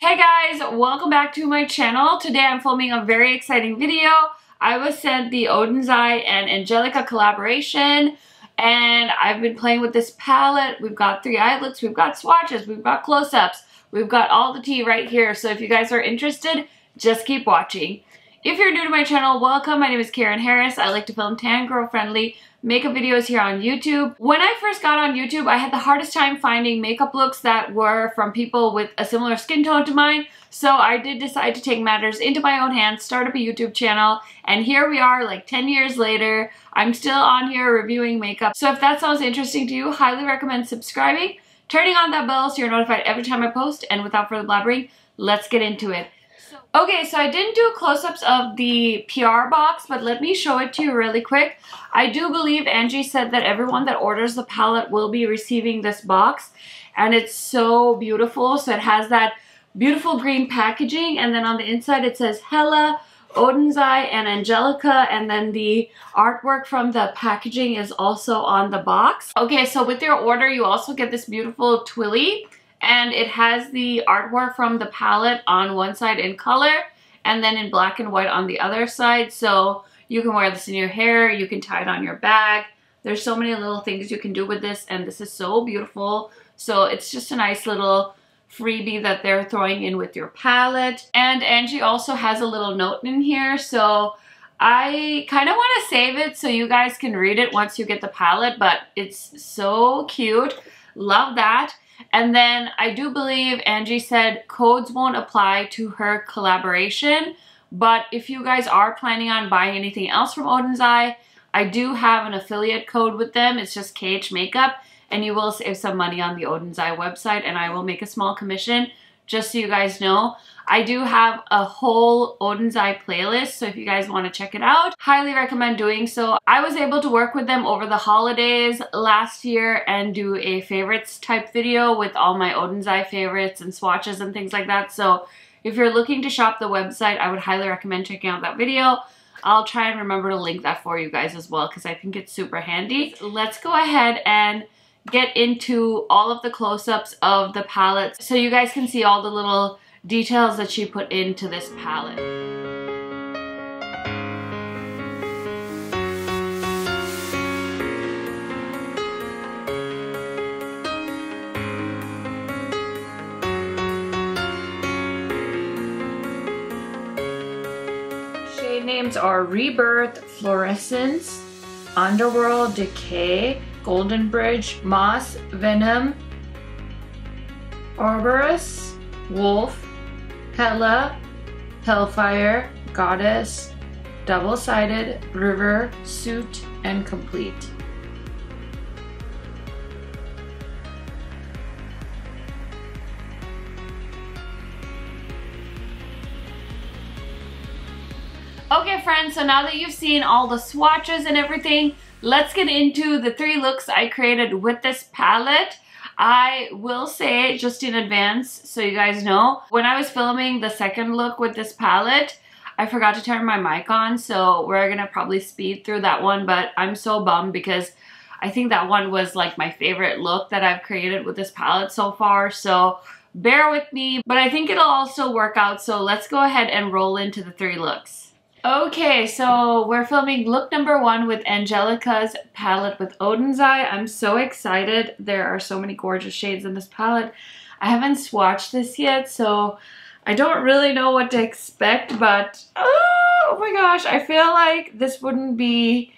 Hey guys, welcome back to my channel. Today I'm filming a very exciting video. I was sent the Oden's Eye and Angelica collaboration, and I've been playing with this palette. We've got 3 eye looks, we've got swatches, we've got close-ups, we've got all the tea right here. So if you guys are interested, just keep watching. If you're new to my channel, welcome. My name is Karen Harris. I like to film tan girl friendly makeup videos here on YouTube. When I first got on YouTube, I had the hardest time finding makeup looks that were from people with a similar skin tone to mine. So I did decide to take matters into my own hands, start up a YouTube channel, and here we are like 10 years later. I'm still on here reviewing makeup. So if that sounds interesting to you, highly recommend subscribing, turning on that bell so you're notified every time I post, and without further blabbering, let's get into it. Okay, so I didn't do close-ups of the PR box, but let me show it to you really quick. I do believe Angie said that everyone that orders the palette will be receiving this box, and it's so beautiful. So it has that beautiful green packaging, and then on the inside it says Hela, Oden's Eye, and Angelica, and then the artwork from the packaging is also on the box. Okay, so with your order, you also get this beautiful twilly. And it has the artwork from the palette on one side in color and then in black and white on the other side. So you can wear this in your hair, you can tie it on your bag. There's so many little things you can do with this, and this is so beautiful. So it's just a nice little freebie that they're throwing in with your palette. And Angie also has a little note in here, so I kind of want to save it so you guys can read it once you get the palette, but it's so cute. Love that. And then I do believe Angie said codes won't apply to her collaboration, but if you guys are planning on buying anything else from Oden's Eye, I do have an affiliate code with them. It's just KHMAKEUP, and you will save some money on the Oden's Eye website, and I will make a small commission, just so you guys know. I do have a whole Oden's Eye playlist, so if you guys want to check it out, highly recommend doing so. I was able to work with them over the holidays last year and do a favorites type video with all my Oden's Eye favorites and swatches and things like that. So if you're looking to shop the website, I would highly recommend checking out that video. I'll try and remember to link that for you guys as well, because I think it's super handy. Let's go ahead and get into all of the close-ups of the palette so you guys can see all the little details that she put into this palette. Shade names are Rebirth, Fluorescence, Underworld, Decay, Golden Bridge, Moss, Venom, Ouroboros, Wolf, Hela, Hellfire, Goddess, Double-Sided, River, Suit, and Complete. Okay friends, so now that you've seen all the swatches and everything, let's get into the 3 looks I created with this palette. I will say just in advance so you guys know, when I was filming the second look with this palette, I forgot to turn my mic on, so we're gonna probably speed through that one, but I'm so bummed because I think that one was like my favorite look that I've created with this palette so far, so bear with me, but I think it'll all still work out. So let's go ahead and roll into the 3 looks. Okay, so we're filming look number 1 with Angelica's palette with Oden's Eye. I'm so excited. There are so many gorgeous shades in this palette. I haven't swatched this yet, so I don't really know what to expect, but oh my gosh, I feel like this wouldn't be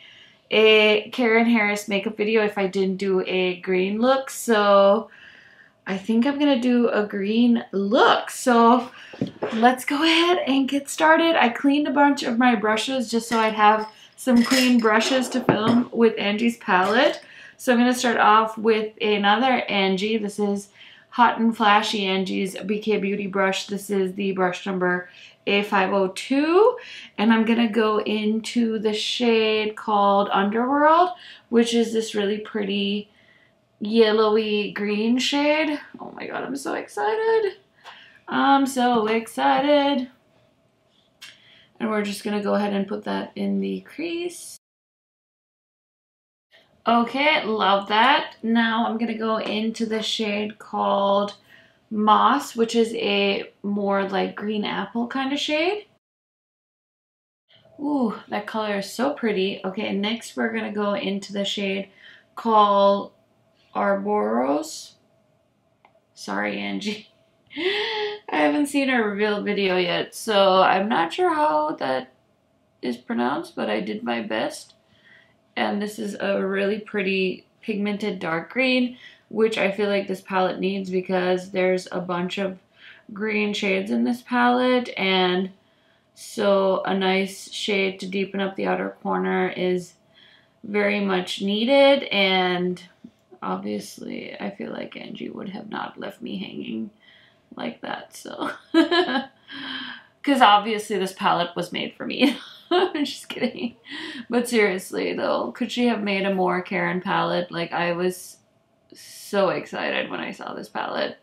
a Karen Harris makeup video if I didn't do a green look, so I think I'm gonna do a green look. So let's go ahead and get started. I cleaned a bunch of my brushes just so I'd have some clean brushes to film with Angie's palette. So I'm gonna start off with another Angie. This is Hot and Flashy Angie's BK Beauty brush. This is the brush number A502, and I'm gonna go into the shade called Underworld, which is this really pretty yellowy green shade. Oh my god, I'm so excited. I'm so excited. And we're just gonna go ahead and put that in the crease. Okay, love that. Now I'm gonna go into the shade called Moss, which is a more like green apple kind of shade. Ooh, that color is so pretty. Okay, next we're gonna go into the shade called Arboros. Sorry, Angie. I haven't seen her reveal video yet, so I'm not sure how that is pronounced, but I did my best. And this is a really pretty pigmented dark green, which I feel like this palette needs because there's a bunch of green shades in this palette, and so a nice shade to deepen up the outer corner is very much needed. And obviously I feel like Angie would have not left me hanging like that, so because obviously this palette was made for me. I'm just kidding, but seriously though, could she have made a more Karen palette? Like, I was so excited when I saw this palette,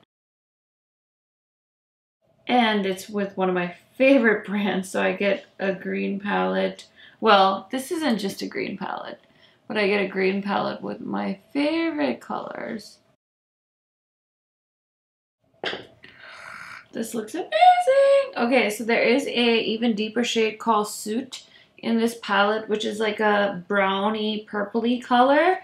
and it's with one of my favorite brands, so I get a green palette. Well, this isn't just a green palette, but I get a green palette with my favorite colors. This looks amazing. Okay, so there is a even deeper shade called Suit in this palette, which is like a browny purpley color.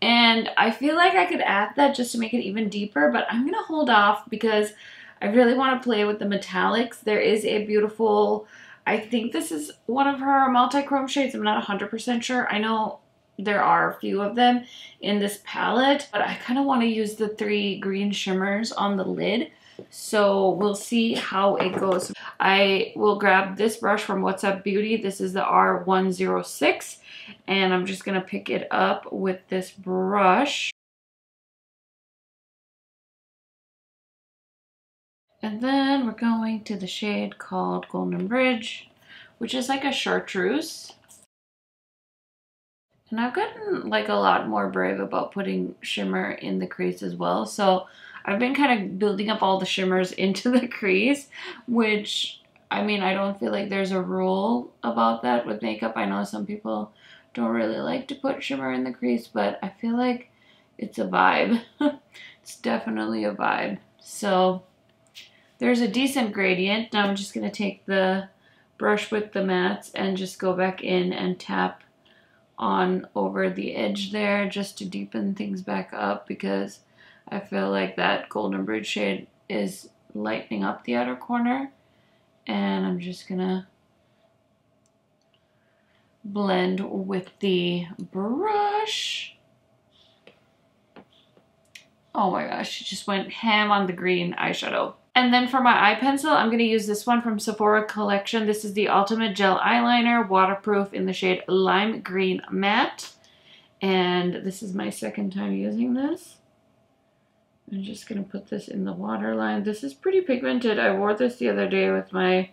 And I feel like I could add that just to make it even deeper, but I'm gonna hold off because I really want to play with the metallics. There is a beautiful, I think this is one of her multi-chrome shades. I'm not 100% sure. I know there are a few of them in this palette, but I kind of want to use the 3 green shimmers on the lid. So we'll see how it goes. I will grab this brush from What's Up Beauty. This is the R106, and I'm just going to pick it up with this brush. And then we're going to the shade called Golden Bridge, which is like a chartreuse. And I've gotten like a lot more brave about putting shimmer in the crease as well. So I've been kind of building up all the shimmers into the crease, which, I mean, I don't feel like there's a rule about that with makeup. I know some people don't really like to put shimmer in the crease, but I feel like it's a vibe. It's definitely a vibe. So there's a decent gradient. Now I'm just going to take the brush with the mattes and just go back in and tap on over the edge there just to deepen things back up, because I feel like that Golden Bridge shade is lightening up the outer corner. And I'm just gonna blend with the brush. Oh my gosh, she just went ham on the green eyeshadow. And then for my eye pencil, I'm going to use this one from Sephora Collection. This is the Ultimate Gel Eyeliner, waterproof, in the shade Lime Green Matte. And this is my second time using this. I'm just going to put this in the waterline. This is pretty pigmented. I wore this the other day with my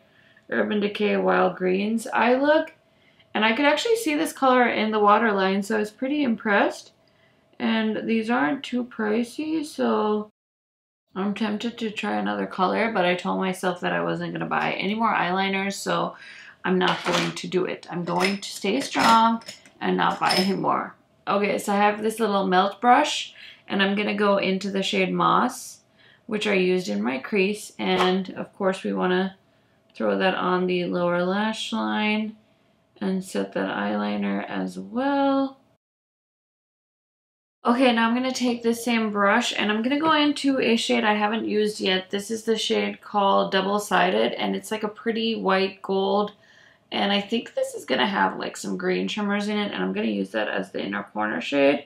Urban Decay Wild Greens eye look. And I could actually see this color in the waterline, so I was pretty impressed. And these aren't too pricey, so I'm tempted to try another color, but I told myself that I wasn't going to buy any more eyeliners, so I'm not going to do it. I'm going to stay strong and not buy any more. Okay, so I have this little melt brush, and I'm going to go into the shade Moss, which I used in my crease, and of course we want to throw that on the lower lash line and set that eyeliner as well. Okay, now I'm going to take this same brush and I'm going to go into a shade I haven't used yet. This is the shade called Double Sided, and it's like a pretty white gold. And I think this is going to have like some green shimmers in it, and I'm going to use that as the inner corner shade.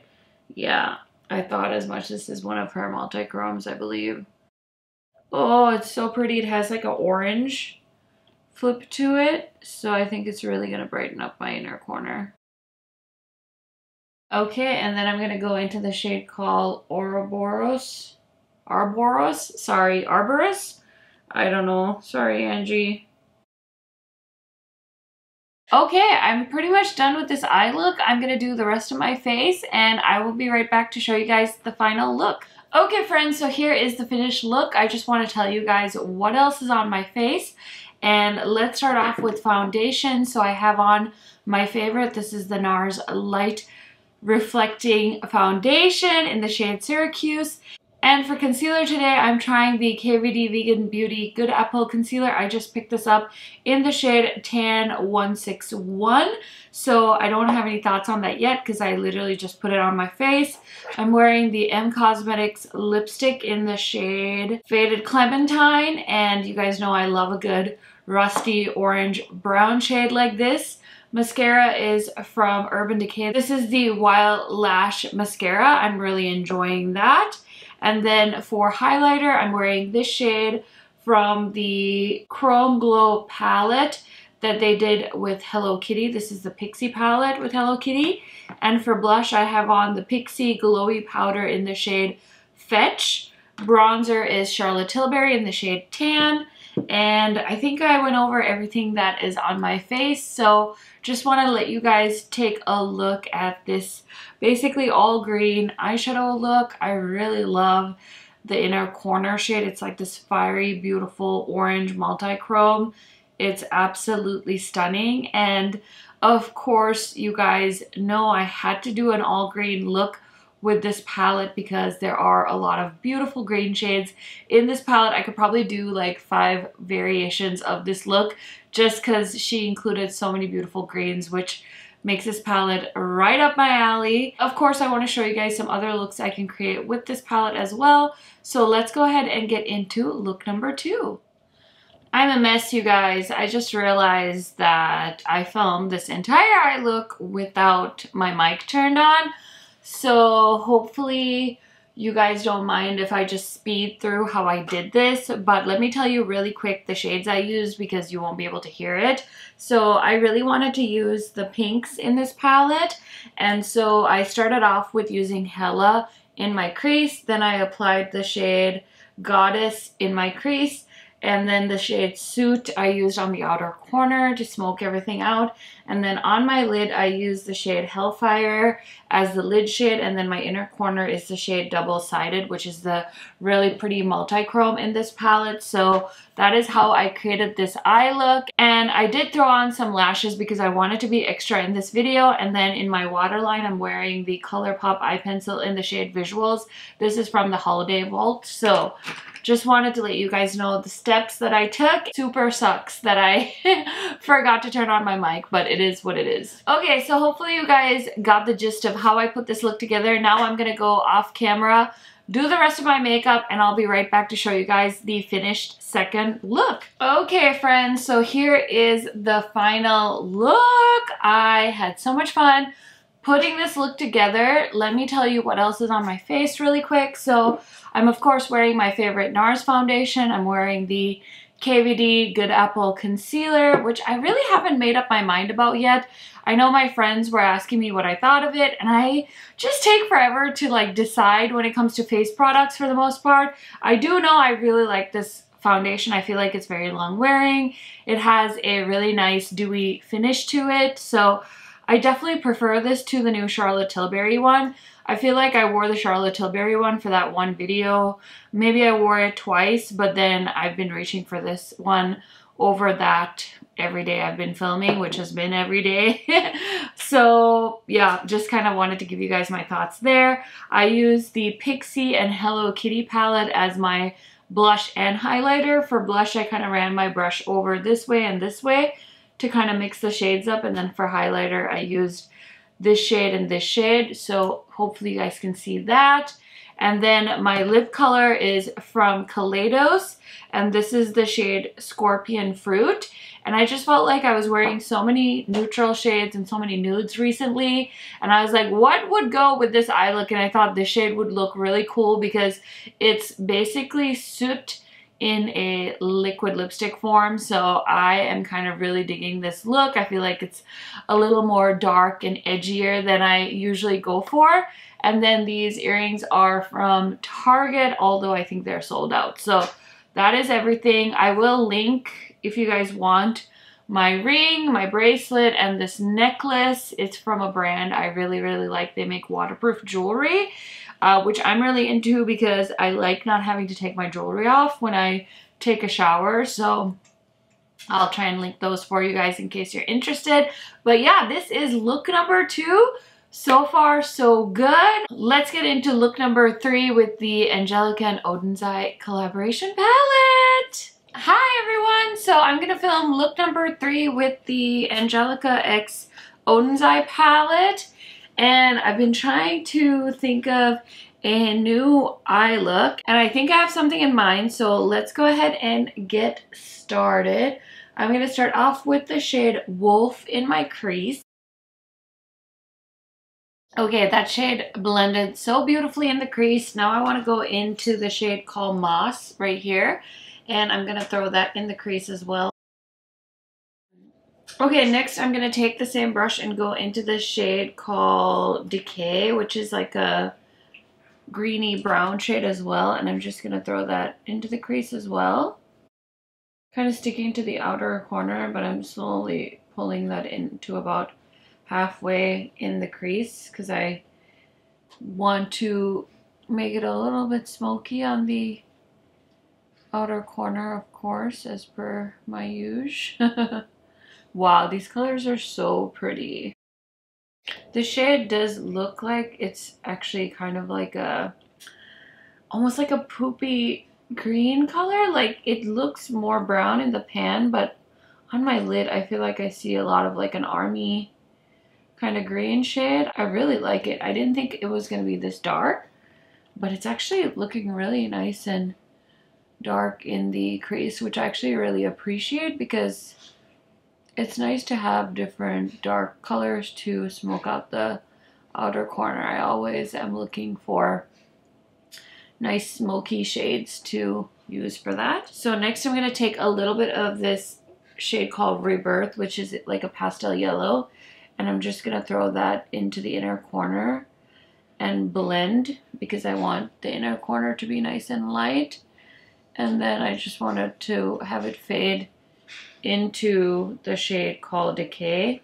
Yeah, I thought as much. This is one of her multi-chromes, I believe. Oh, it's so pretty. It has like an orange flip to it, so I think it's really going to brighten up my inner corner. Okay, and then I'm going to go into the shade called Arboros. Sorry, Arborous? I don't know. Sorry, Angie. Okay, I'm pretty much done with this eye look. I'm going to do the rest of my face, and I will be right back to show you guys the final look. Okay, friends, so here is the finished look. I just want to tell you guys what else is on my face. And let's start off with foundation. So I have on my favorite. This is the NARS Light Reflecting Foundation in the shade Syracuse. And for concealer today, I'm trying the KVD Vegan Beauty Good Apple Concealer. I just picked this up in the shade Tan 161. So I don't have any thoughts on that yet because I literally just put it on my face. I'm wearing the M Cosmetics lipstick in the shade Faded Clementine. And you guys know I love a good rusty orange brown shade like this. Mascara is from Urban Decay. This is the Wild Lash Mascara. I'm really enjoying that. And then for highlighter, I'm wearing this shade from the Chrome Glow palette that they did with Hello Kitty. This is the Pixie palette with Hello Kitty. And for blush, I have on the Pixie Glowy powder in the shade Fetch. Bronzer is Charlotte Tilbury in the shade Tan. And I think I went over everything that is on my face. So just want to let you guys take a look at this basically all green eyeshadow look. I really love the inner corner shade. It's like this fiery, beautiful orange multi-chrome. It's absolutely stunning. And of course, you guys know I had to do an all green look with this palette because there are a lot of beautiful green shades in this palette. I could probably do like 5 variations of this look just because she included so many beautiful greens, which makes this palette right up my alley. Of course, I want to show you guys some other looks I can create with this palette as well. So let's go ahead and get into look number 2. I'm a mess, you guys. I just realized that I filmed this entire eye look without my mic turned on. So hopefully you guys don't mind if I just speed through how I did this, but let me tell you really quick the shades I used because you won't be able to hear it. So I really wanted to use the pinks in this palette, and so I started off with using Hela in my crease, then I applied the shade Goddess in my crease, and then the shade Suit I used on the outer corner to smoke everything out. And then on my lid, I used the shade Hellfire as the lid shade. And then my inner corner is the shade Double Sided, which is the really pretty multi-chrome in this palette. So that is how I created this eye look. And I did throw on some lashes because I wanted to be extra in this video. And then in my waterline, I'm wearing the ColourPop eye pencil in the shade Visuals. This is from the Holiday Vault. So just wanted to let you guys know the steps that I took. Super sucks that I forgot to turn on my mic, but it is what it is. Okay, so hopefully you guys got the gist of how I put this look together. Now I'm gonna go off camera, do the rest of my makeup, and I'll be right back to show you guys the finished second look. Okay, friends, so here is the final look. I had so much fun putting this look together. Let me tell you what else is on my face really quick. So I'm of course wearing my favorite NARS foundation. I'm wearing the KVD Good Apple Concealer, which I really haven't made up my mind about yet. I know my friends were asking me what I thought of it, and I just take forever to like decide when it comes to face products for the most part. I do know I really like this foundation. I feel like it's very long wearing. It has a really nice dewy finish to it. So I definitely prefer this to the new Charlotte Tilbury one. I feel like I wore the Charlotte Tilbury one for that one video. Maybe I wore it twice, but then I've been reaching for this one over that every day I've been filming, which has been every day. So yeah, just kind of wanted to give you guys my thoughts there. I used the Pixie and Hello Kitty palette as my blush and highlighter. For blush, I kind of ran my brush over this way and this way to kind of mix the shades up, and then for highlighter I used this shade and this shade, so hopefully you guys can see that. And then my lip color is from Kaleidos, and this is the shade Scorpion Fruit. And I just felt like I was wearing so many neutral shades and so many nudes recently, and I was like, what would go with this eye look? And I thought this shade would look really cool because it's basically Soot in a liquid lipstick form. So I am kind of really digging this look. I feel like it's a little more dark and edgier than I usually go for. And then these earrings are from Target, although I think they're sold out. So that is everything. I will link, if you guys want, my ring, my bracelet, and this necklace. It's from a brand I really, really like. They make waterproof jewelry, which I'm really into because I like not having to take my jewelry off when I take a shower. So I'll try and link those for you guys in case you're interested. But yeah, this is look number 2. So far, so good. Let's get into look number 3 with the Angelica and Oden's Eye collaboration palette. Hi everyone! So I'm gonna film look number 3 with the Angelica x Oden's Eye palette. And I've been trying to think of a new eye look. And I think I have something in mind. So let's go ahead and get started. I'm gonna start off with the shade Wolf in my crease. Okay, that shade blended so beautifully in the crease. Now I want to go into the shade called Moss right here. And I'm going to throw that in the crease as well. Okay, next I'm going to take the same brush and go into the shade called Decay, which is like a greeny brown shade as well. And I'm just going to throw that into the crease as well. Kind of sticking to the outer corner, but I'm slowly pulling that into about halfway in the crease because I want to make it a little bit smoky on the outer corner, of course, as per my usual. Wow, these colors are so pretty. The shade does look like it's actually kind of like a, almost like a poopy green color. Like it looks more brown in the pan, but on my lid I feel like I see a lot of like an army kind of green shade. I really like it. I didn't think it was going to be this dark, but it's actually looking really nice and dark in the crease, which I actually really appreciate because it's nice to have different dark colors to smoke out the outer corner. I always am looking for nice smoky shades to use for that. So next I'm going to take a little bit of this shade called Rebirth, which is like a pastel yellow. And I'm just going to throw that into the inner corner and blend because I want the inner corner to be nice and light. And then I just wanted to have it fade into the shade called Decay,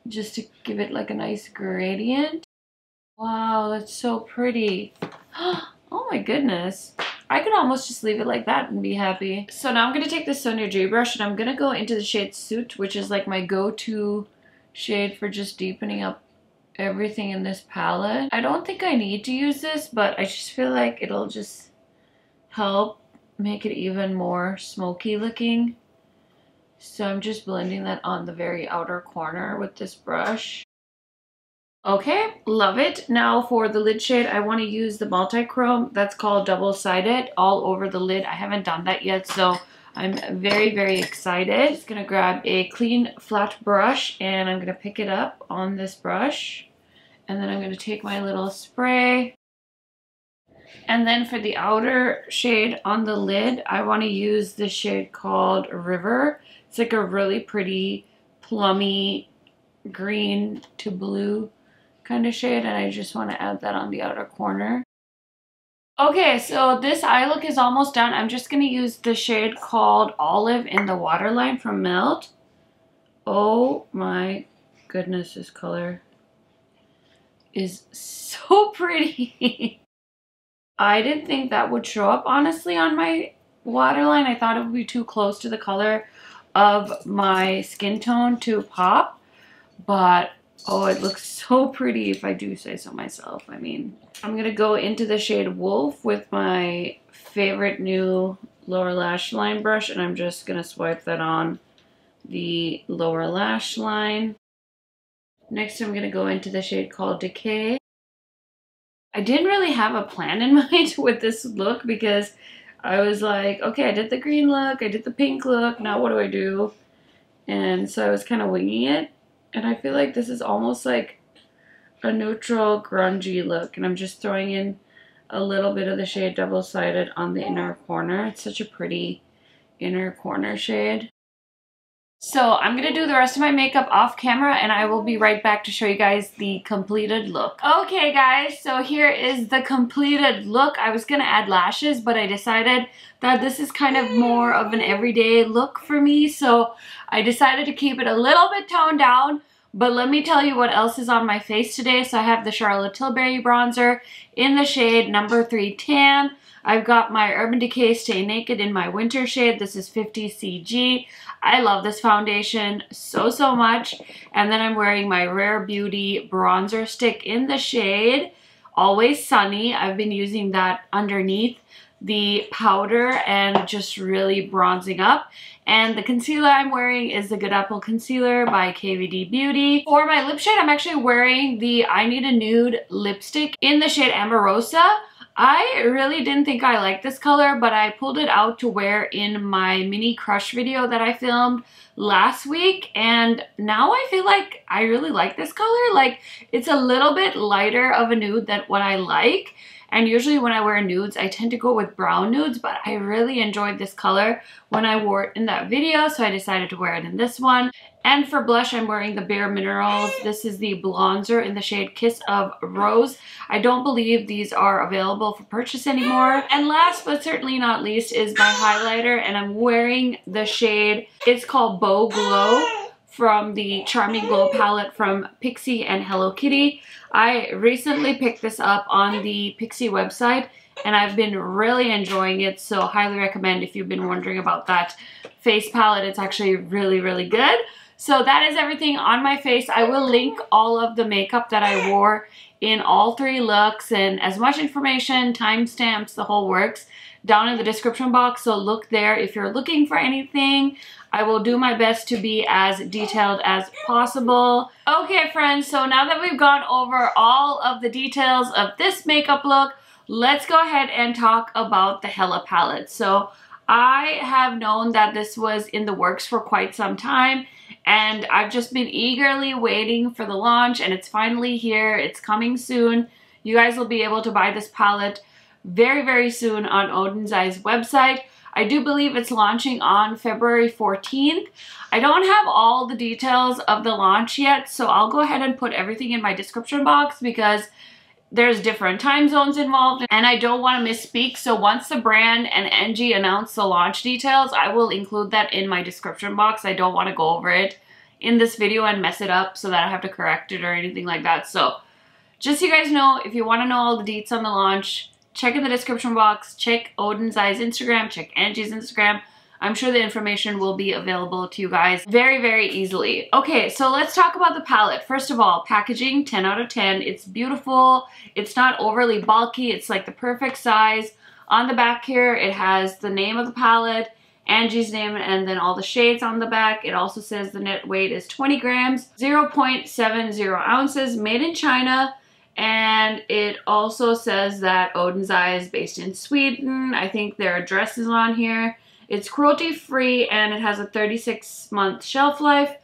just to give it like a nice gradient. Wow, that's so pretty. Oh my goodness. I could almost just leave it like that and be happy. So now I'm going to take the Sonia J brush and I'm going to go into the shade Suit, which is like my go-to shade for just deepening up everything in this palette. I don't think I need to use this, but I just feel like it'll just help make it even more smoky looking. So I'm just blending that on the very outer corner with this brush. Okay, love it. Now for the lid shade, I want to use the multi-chrome that's called double-sided all over the lid. I haven't done that yet, so I'm very, very excited. Just gonna grab a clean flat brush and I'm gonna pick it up on this brush. And then I'm gonna take my little spray. And then for the outer shade on the lid, I wanna use this shade called River. It's like a really pretty plummy green to blue kind of shade. And I just wanna add that on the outer corner. Okay, so this eye look is almost done. I'm just going to use the shade called Olive in the Waterline from Melt. Oh my goodness, this color is so pretty. I didn't think that would show up, honestly, on my waterline. I thought it would be too close to the color of my skin tone to pop. But oh, it looks so pretty if I do say so myself. I mean, I'm going to go into the shade Wolf with my favorite new lower lash line brush. And I'm just going to swipe that on the lower lash line. Next, I'm going to go into the shade called Decay. I didn't really have a plan in mind with this look because I was like, okay, I did the green look, I did the pink look, now what do I do? And so I was kind of winging it. And I feel like this is almost like a neutral grungy look. And I'm just throwing in a little bit of the shade Double-Sided on the inner corner. It's such a pretty inner corner shade. So I'm going to do the rest of my makeup off camera and I will be right back to show you guys the completed look. Okay guys, so here is the completed look. I was going to add lashes, but I decided that this is kind of more of an everyday look for me. So I decided to keep it a little bit toned down, But let me tell you what else is on my face today. So I have the Charlotte Tilbury bronzer in the shade number 3 Tan. I've got my Urban Decay Stay Naked in my winter shade. This is 50 CG. I love this foundation so much. And then I'm wearing my Rare Beauty bronzer stick in the shade Always Sunny. I've been using that underneath the powder and just really bronzing up. And the concealer I'm wearing is the Good Apple Concealer by KVD Beauty. For my lip shade, I'm actually wearing the I Need a Nude lipstick in the shade Amorosa. I really didn't think I liked this color, but I pulled it out to wear in my mini crush video that I filmed last week, and now I feel like I really like this color. Like, it's a little bit lighter of a nude than what I like. And usually when I wear nudes, I tend to go with brown nudes, but I really enjoyed this color when I wore it in that video, so I decided to wear it in this one. And for blush, I'm wearing the Bare Minerals. This is the Blonzer in the shade Kiss of Rose. I don't believe these are available for purchase anymore. And last but certainly not least is my highlighter, and I'm wearing the shade, it's called Beau Glow, from the Charming Glow palette from Pixie and Hello Kitty. I recently picked this up on the Pixie website and I've been really enjoying it, so highly recommend if you've been wondering about that face palette. It's actually really good. So that is everything on my face. I will link all of the makeup that I wore in all 3 looks and as much information, timestamps, the whole works, down in the description box, so look there if you're looking for anything. I will do my best to be as detailed as possible. Okay friends, so now that we've gone over all of the details of this makeup look, let's go ahead and talk about the Hela palette. So I have known that this was in the works for quite some time, and I've just been eagerly waiting for the launch, and it's finally here. It's coming soon. You guys will be able to buy this palette very soon on Oden's Eye's website. I do believe it's launching on February 14th. I don't have all the details of the launch yet, so I'll go ahead and put everything in my description box because there's different time zones involved and I don't want to misspeak. So once the brand and Angie announce the launch details, I will include that in my description box. I don't want to go over it in this video and mess it up so that I have to correct it or anything like that. So just so you guys know, if you want to know all the deets on the launch, check in the description box, check Oden's Eye's Instagram, check Angie's Instagram. I'm sure the information will be available to you guys very easily. Okay, so let's talk about the palette. First of all, packaging, 10 out of 10. It's beautiful. It's not overly bulky. It's like the perfect size. On the back here, it has the name of the palette, Angie's name, and then all the shades on the back. It also says the net weight is 20 grams, 0.70 ounces, made in China. And it also says that Oden's Eye is based in Sweden. I think their address is on here. It's cruelty free and it has a 36-month shelf life,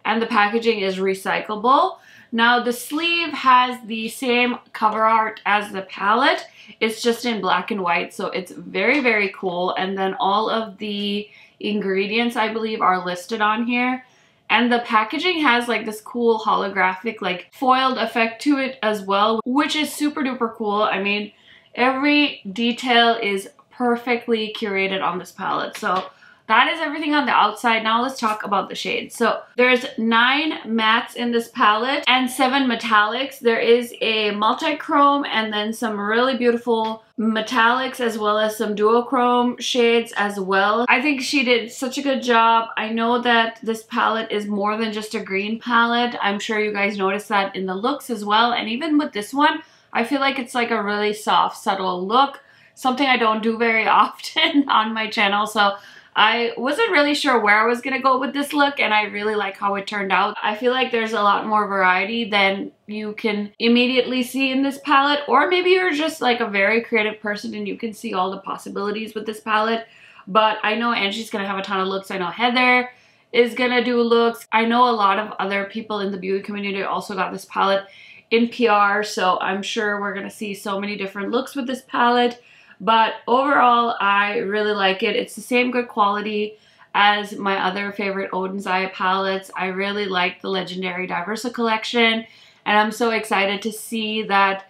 and the packaging is recyclable. Now the sleeve has the same cover art as the palette. It's just in black and white, so it's very cool. And then all of the ingredients, I believe, are listed on here. And the packaging has like this cool holographic like foiled effect to it as well, which is super duper cool. I mean, every detail is perfectly curated on this palette. So that is everything on the outside. Now let's talk about the shades. So there's 9 mattes in this palette and 7 metallics. There is a multi-chrome and then some really beautiful metallics as well as some duochrome shades as well. I think she did such a good job. I know that this palette is more than just a green palette. I'm sure you guys noticed that in the looks as well. And even with this one, I feel like it's like a really soft, subtle look. Something I don't do very often on my channel. So I wasn't really sure where I was going to go with this look, and I really like how it turned out. I feel like there's a lot more variety than you can immediately see in this palette, or maybe you're just like a very creative person and you can see all the possibilities with this palette. But I know Angie's going to have a ton of looks. I know Heather is going to do looks. I know a lot of other people in the beauty community also got this palette in PR, so I'm sure we're going to see so many different looks with this palette. But overall, I really like it. It's the same good quality as my other favorite Oden's Eye palettes. I really like the Legendary Diversa collection, and I'm so excited to see that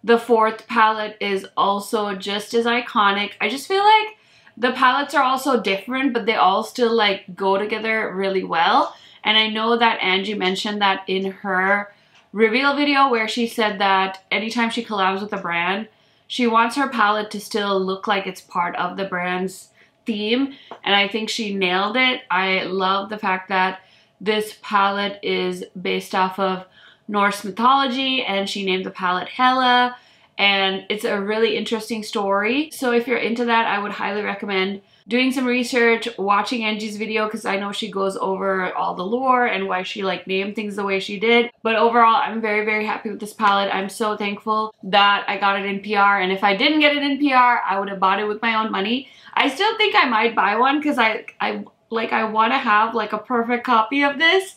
the 4th palette is also just as iconic. I just feel like The palettes are also different, but they all still like go together really well. And I know that Angie mentioned that in her reveal video where she said that anytime she collabs with a brand, she wants her palette to still look like it's part of the brand's theme. And I think she nailed it. I love the fact that this palette is based off of Norse mythology and she named the palette Hela. And it's a really interesting story. So if you're into that, I would highly recommend doing some research, watching Angie's video, because I know she goes over all the lore and why she like named things the way she did. But overall, I'm very, very happy with this palette. I'm so thankful that I got it in PR. And if I didn't get it in PR, I would have bought it with my own money. I still think I might buy one because I want to have like a perfect copy of this.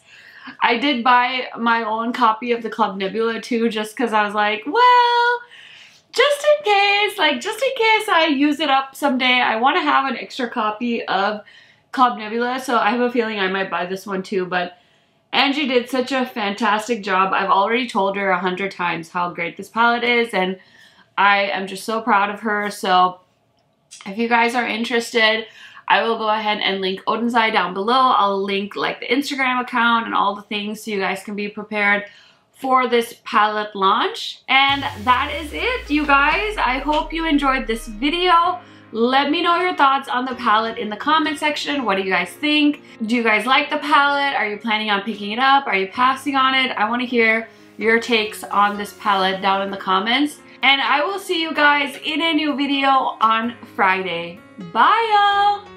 I did buy my own copy of the Club Nebula too, just because I was like, well, just in case I use it up someday, I want to have an extra copy of Club Nebula, so I have a feeling I might buy this one too. But Angie did such a fantastic job. I've already told her 100 times how great this palette is, and I am just so proud of her. So if you guys are interested, I will go ahead and link Oden's Eye down below. I'll link like the Instagram account and all the things so you guys can be prepared for this palette launch. And that is it, you guys. I hope you enjoyed this video. Let me know your thoughts on the palette in the comment section. What do you guys think? Do you guys like the palette? Are you planning on picking it up? Are you passing on it? I want to hear your takes on this palette down in the comments. And I will see you guys in a new video on Friday. Bye, y'all!